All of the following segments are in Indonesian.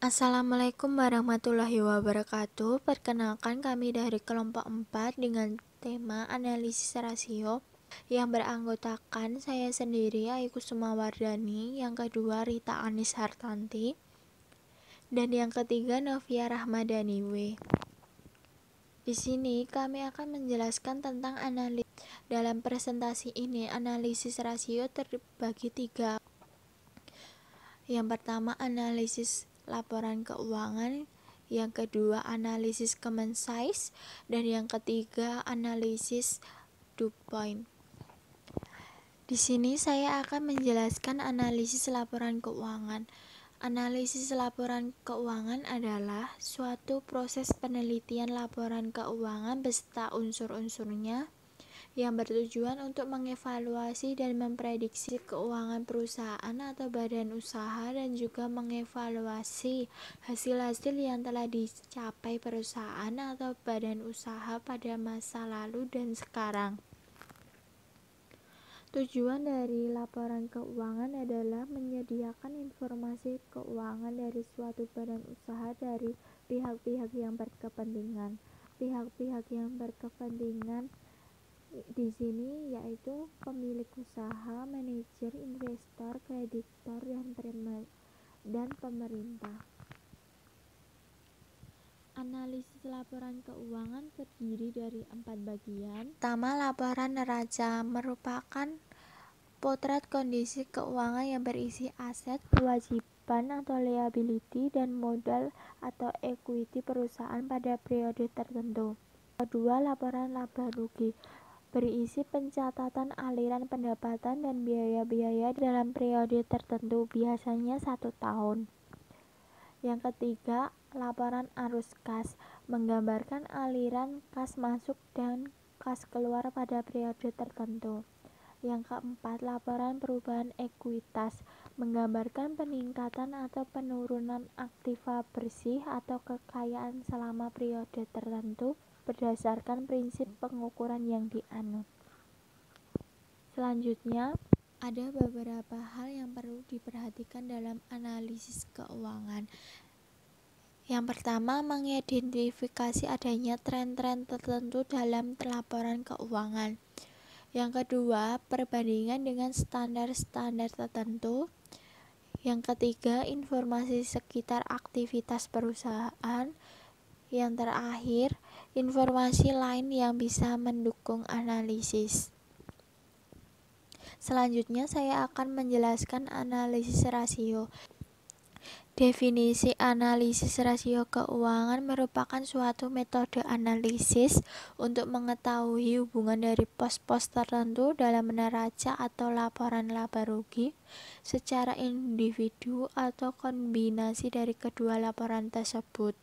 Assalamualaikum warahmatullahi wabarakatuh. Perkenalkan, kami dari kelompok 4 dengan tema analisis rasio yang beranggotakan saya sendiri, Aiku Sumawardani, yang kedua Rita Anis Hartanti, dan yang ketiga Novia Rahmadani W. Di sini kami akan menjelaskan tentang analisis. Dalam presentasi ini, analisis rasio terbagi 3. Yang pertama, analisis laporan keuangan, yang kedua analisis common size, dan yang ketiga analisis dew point. Di sini saya akan menjelaskan analisis laporan keuangan. Analisis laporan keuangan adalah suatu proses penelitian laporan keuangan beserta unsur-unsurnya yang bertujuan untuk mengevaluasi dan memprediksi keuangan perusahaan atau badan usaha dan juga mengevaluasi hasil-hasil yang telah dicapai perusahaan atau badan usaha pada masa lalu dan sekarang. Tujuan dari laporan keuangan adalah menyediakan informasi keuangan dari suatu badan usaha dari pihak-pihak yang berkepentingan. Pihak-pihak yang berkepentingan di sini yaitu pemilik usaha, manajer, investor, kreditor, dan pemerintah. Analisis laporan keuangan terdiri dari 4 bagian. Pertama, laporan neraca merupakan potret kondisi keuangan yang berisi aset, kewajiban atau liability, dan modal atau equity perusahaan pada periode tertentu. Kedua, laporan laba rugi berisi pencatatan aliran pendapatan dan biaya-biaya dalam periode tertentu, biasanya 1 tahun. Yang ketiga, laporan arus kas menggambarkan aliran kas masuk dan kas keluar pada periode tertentu. Yang keempat, laporan perubahan ekuitas menggambarkan peningkatan atau penurunan aktiva bersih atau kekayaan selama periode tertentu berdasarkan prinsip pengukuran yang dianut. Selanjutnya, ada beberapa hal yang perlu diperhatikan dalam analisis keuangan. Yang pertama, mengidentifikasi adanya tren-tren tertentu dalam laporan keuangan. Yang kedua, perbandingan dengan standar-standar tertentu. Yang ketiga, informasi sekitar aktivitas perusahaan. Yang terakhir, informasi lain yang bisa mendukung analisis. Selanjutnya saya akan menjelaskan analisis rasio. Definisi analisis rasio keuangan merupakan suatu metode analisis untuk mengetahui hubungan dari pos-pos tertentu dalam neraca atau laporan laba rugi secara individu atau kombinasi dari kedua laporan tersebut.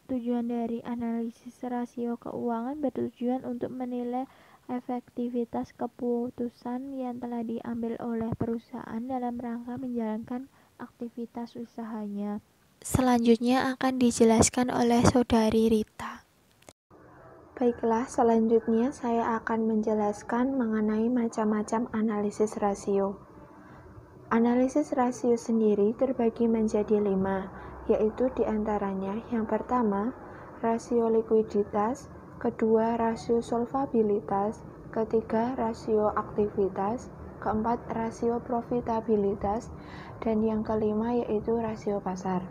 Tujuan dari analisis rasio keuangan bertujuan untuk menilai efektivitas keputusan yang telah diambil oleh perusahaan dalam rangka menjalankan aktivitas usahanya. Selanjutnya akan dijelaskan oleh Saudari Rita. Baiklah, selanjutnya saya akan menjelaskan mengenai macam-macam analisis rasio. Analisis rasio sendiri terbagi menjadi 5, yaitu diantaranya yang pertama, rasio likuiditas, kedua, rasio solvabilitas, ketiga, rasio aktivitas, keempat, rasio profitabilitas, dan yang kelima yaitu rasio pasar.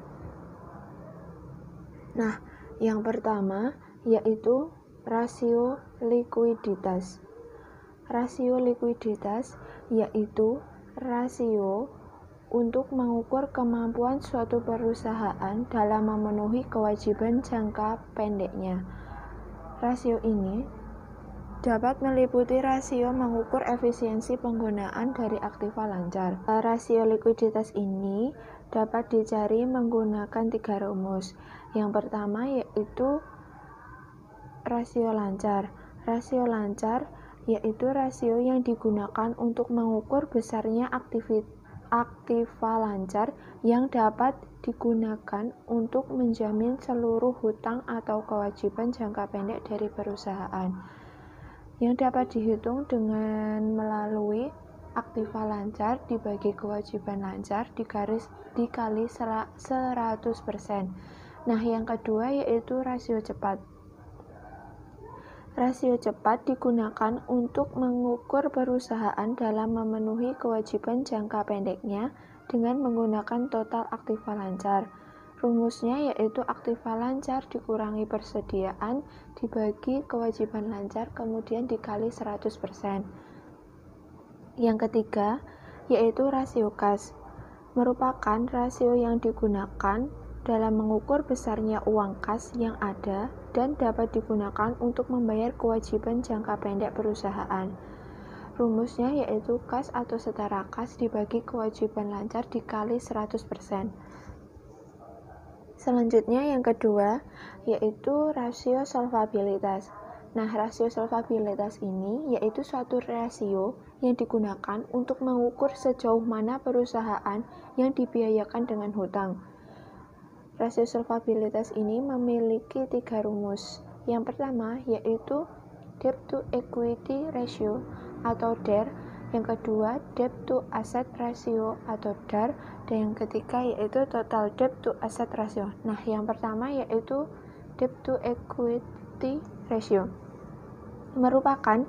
Nah, yang pertama yaitu rasio likuiditas. Rasio likuiditas yaitu rasio untuk mengukur kemampuan suatu perusahaan dalam memenuhi kewajiban jangka pendeknya. Rasio ini dapat meliputi rasio mengukur efisiensi penggunaan dari aktiva lancar. Rasio likuiditas ini dapat dicari menggunakan 3 rumus. Yang pertama yaitu rasio lancar. Rasio lancar yaitu rasio yang digunakan untuk mengukur besarnya aktiva lancar yang dapat digunakan untuk menjamin seluruh hutang atau kewajiban jangka pendek dari perusahaan, yang dapat dihitung dengan melalui aktiva lancar dibagi kewajiban lancar dikali 100%. Nah, yang kedua yaitu rasio cepat. Rasio cepat digunakan untuk mengukur perusahaan dalam memenuhi kewajiban jangka pendeknya dengan menggunakan total aktiva lancar. Rumusnya yaitu aktiva lancar dikurangi persediaan dibagi kewajiban lancar kemudian dikali 100%. Yang ketiga yaitu rasio kas, merupakan rasio yang digunakan dalam mengukur besarnya uang kas yang ada dan dapat digunakan untuk membayar kewajiban jangka pendek perusahaan. Rumusnya yaitu kas atau setara kas dibagi kewajiban lancar dikali 100%. Selanjutnya yang kedua yaitu rasio solvabilitas. Nah, rasio solvabilitas ini yaitu suatu rasio yang digunakan untuk mengukur sejauh mana perusahaan yang dibiayakan dengan hutang. Rasio solvabilitas ini memiliki 3 rumus. Yang pertama yaitu debt to equity ratio atau DER, yang kedua debt to asset ratio atau DAR, dan yang ketiga yaitu total debt to asset ratio. Nah, yang pertama yaitu debt to equity ratio merupakan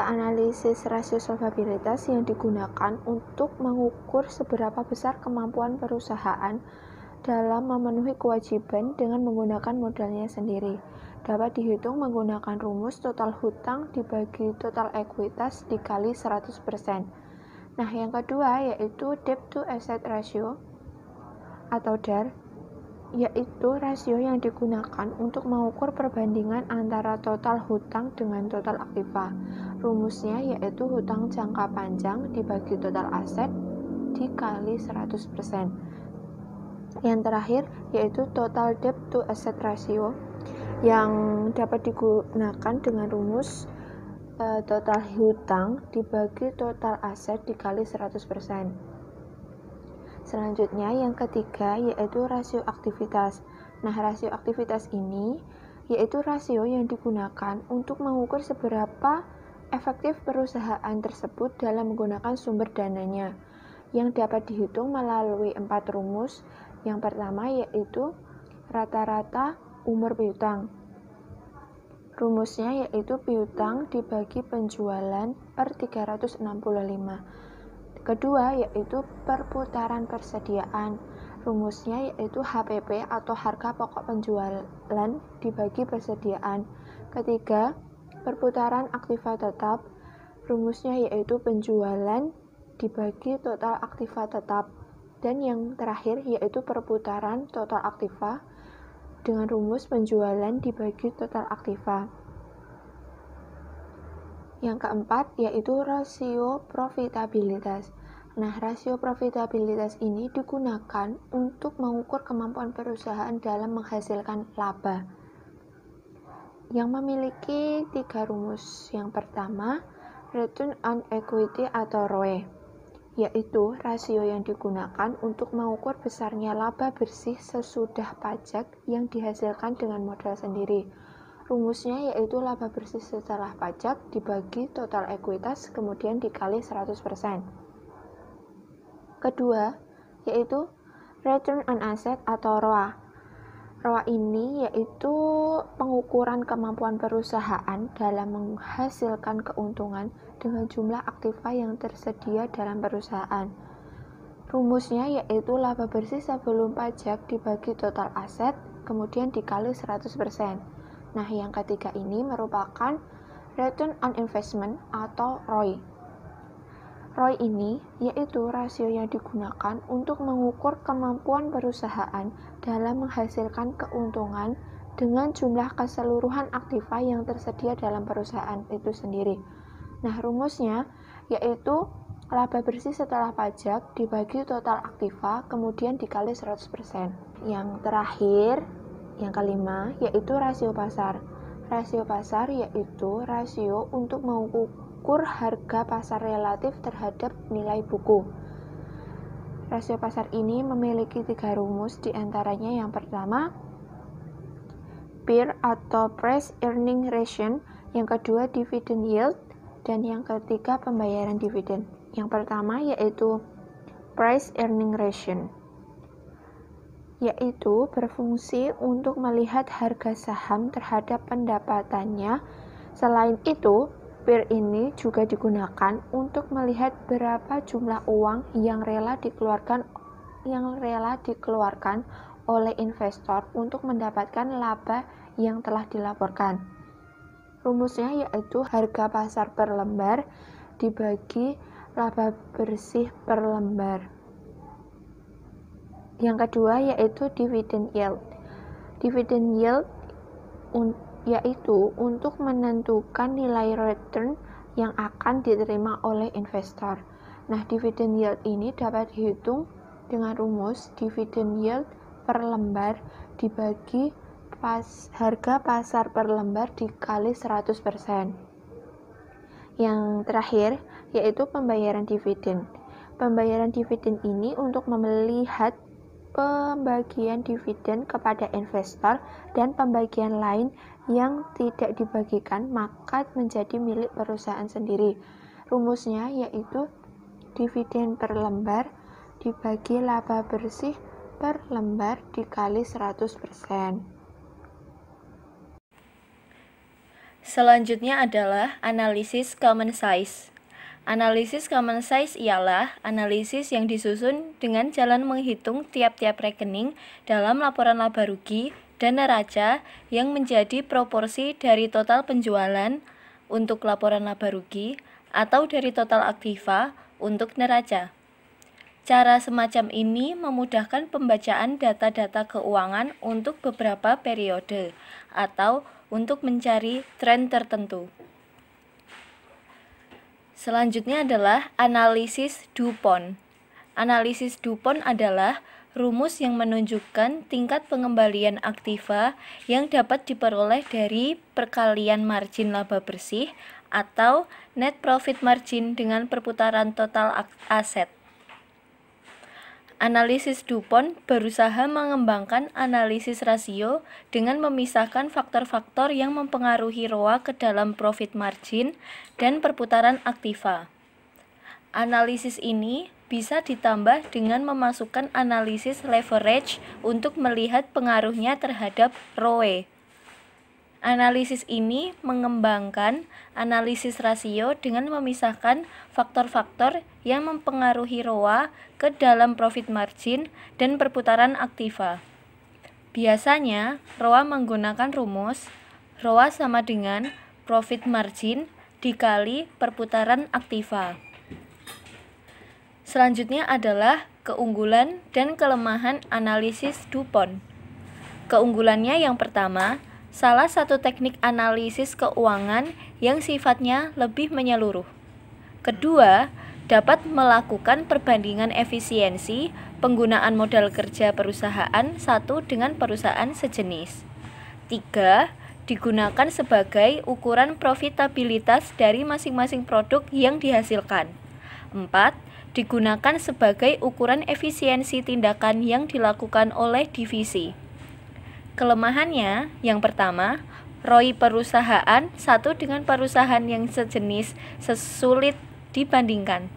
analisis rasio solvabilitas yang digunakan untuk mengukur seberapa besar kemampuan perusahaan dalam memenuhi kewajiban dengan menggunakan modalnya sendiri. Dapat dihitung menggunakan rumus total hutang dibagi total ekuitas dikali 100%. Nah, yang kedua yaitu debt to asset ratio atau DAR, yaitu rasio yang digunakan untuk mengukur perbandingan antara total hutang dengan total aktiva. Rumusnya yaitu hutang jangka panjang dibagi total aset dikali 100%. Yang terakhir yaitu total debt to asset ratio yang dapat digunakan dengan rumus total hutang dibagi total aset dikali 100%. Selanjutnya yang ketiga yaitu rasio aktivitas. Nah, rasio aktivitas ini yaitu rasio yang digunakan untuk mengukur seberapa efektif perusahaan tersebut dalam menggunakan sumber dananya, yang dapat dihitung melalui 4 rumus. Yang pertama yaitu rata-rata umur piutang. Rumusnya yaitu piutang dibagi penjualan per 365. Kedua yaitu perputaran persediaan. Rumusnya yaitu HPP atau harga pokok penjualan dibagi persediaan. Ketiga, perputaran aktiva tetap. Rumusnya yaitu penjualan dibagi total aktiva tetap. Dan yang terakhir yaitu perputaran total aktiva dengan rumus penjualan dibagi total aktiva. Yang keempat yaitu rasio profitabilitas. Nah, rasio profitabilitas ini digunakan untuk mengukur kemampuan perusahaan dalam menghasilkan laba, yang memiliki 3 rumus. Yang pertama, return on equity atau ROE, yaitu rasio yang digunakan untuk mengukur besarnya laba bersih sesudah pajak yang dihasilkan dengan modal sendiri. Rumusnya yaitu laba bersih setelah pajak dibagi total ekuitas kemudian dikali 100%. Kedua, yaitu return on asset atau ROA. ROA ini yaitu pengukuran kemampuan perusahaan dalam menghasilkan keuntungan dengan jumlah aktiva yang tersedia dalam perusahaan. Rumusnya yaitu laba bersih sebelum pajak dibagi total aset kemudian dikali 100%. Nah, yang ketiga ini merupakan return on investment atau ROI. ROI ini yaitu rasio yang digunakan untuk mengukur kemampuan perusahaan dalam menghasilkan keuntungan dengan jumlah keseluruhan aktiva yang tersedia dalam perusahaan itu sendiri. Nah, rumusnya yaitu laba bersih setelah pajak dibagi total aktiva kemudian dikali 100%. Yang terakhir, yang kelima, yaitu rasio pasar. Rasio pasar yaitu rasio untuk mengukur harga pasar relatif terhadap nilai buku. Rasio pasar ini memiliki 3 rumus, diantaranya yang pertama, PER atau Price Earning Ratio, yang kedua dividend yield, Dan yang ketiga, pembayaran dividen. Yang pertama yaitu price earning ratio, yaitu berfungsi untuk melihat harga saham terhadap pendapatannya. Selain itu, PER ini juga digunakan untuk melihat berapa jumlah uang yang rela dikeluarkan oleh investor untuk mendapatkan laba yang telah dilaporkan. Rumusnya yaitu harga pasar per lembar dibagi laba bersih per lembar. Yang kedua yaitu dividend yield. Dividend yield yaitu untuk menentukan nilai return yang akan diterima oleh investor. Nah, dividend yield ini dapat dihitung dengan rumus dividend yield per lembar dibagi harga pasar per lembar dikali 100%. Yang terakhir yaitu pembayaran dividen. Pembayaran dividen ini untuk melihat pembagian dividen kepada investor dan pembagian lain yang tidak dibagikan maka menjadi milik perusahaan sendiri. Rumusnya yaitu dividen per lembar dibagi laba bersih per lembar dikali 100%. Selanjutnya adalah analisis common size. Analisis common size ialah analisis yang disusun dengan jalan menghitung tiap-tiap rekening dalam laporan laba rugi dan neraca yang menjadi proporsi dari total penjualan untuk laporan laba rugi atau dari total aktiva untuk neraca. Cara semacam ini memudahkan pembacaan data-data keuangan untuk beberapa periode atau untuk mencari tren tertentu. Selanjutnya adalah analisis DuPont. Analisis DuPont adalah rumus yang menunjukkan tingkat pengembalian aktiva yang dapat diperoleh dari perkalian margin laba bersih atau net profit margin dengan perputaran total aset. Analisis DuPont berusaha mengembangkan analisis rasio dengan memisahkan faktor-faktor yang mempengaruhi ROA ke dalam profit margin dan perputaran aktiva. Analisis ini bisa ditambah dengan memasukkan analisis leverage untuk melihat pengaruhnya terhadap ROE. Analisis ini mengembangkan analisis rasio dengan memisahkan faktor-faktor yang mempengaruhi ROA ke dalam profit margin dan perputaran aktiva. Biasanya, ROA menggunakan rumus ROA sama dengan profit margin dikali perputaran aktiva. Selanjutnya adalah keunggulan dan kelemahan analisis DuPont. Keunggulannya yang pertama, salah satu teknik analisis keuangan yang sifatnya lebih menyeluruh. Kedua, dapat melakukan perbandingan efisiensi penggunaan modal kerja perusahaan satu dengan perusahaan sejenis. 3. Digunakan sebagai ukuran profitabilitas dari masing-masing produk yang dihasilkan. 4. Digunakan sebagai ukuran efisiensi tindakan yang dilakukan oleh divisi. Kelemahannya, yang pertama, ROI perusahaan satu dengan perusahaan yang sejenis sulit dibandingkan.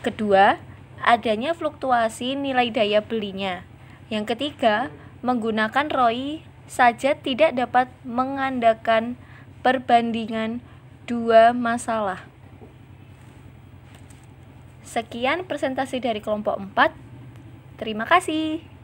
Kedua, adanya fluktuasi nilai daya belinya. Yang ketiga, menggunakan ROI saja tidak dapat mengandalkan perbandingan dua masalah. Sekian presentasi dari kelompok 4. Terima kasih.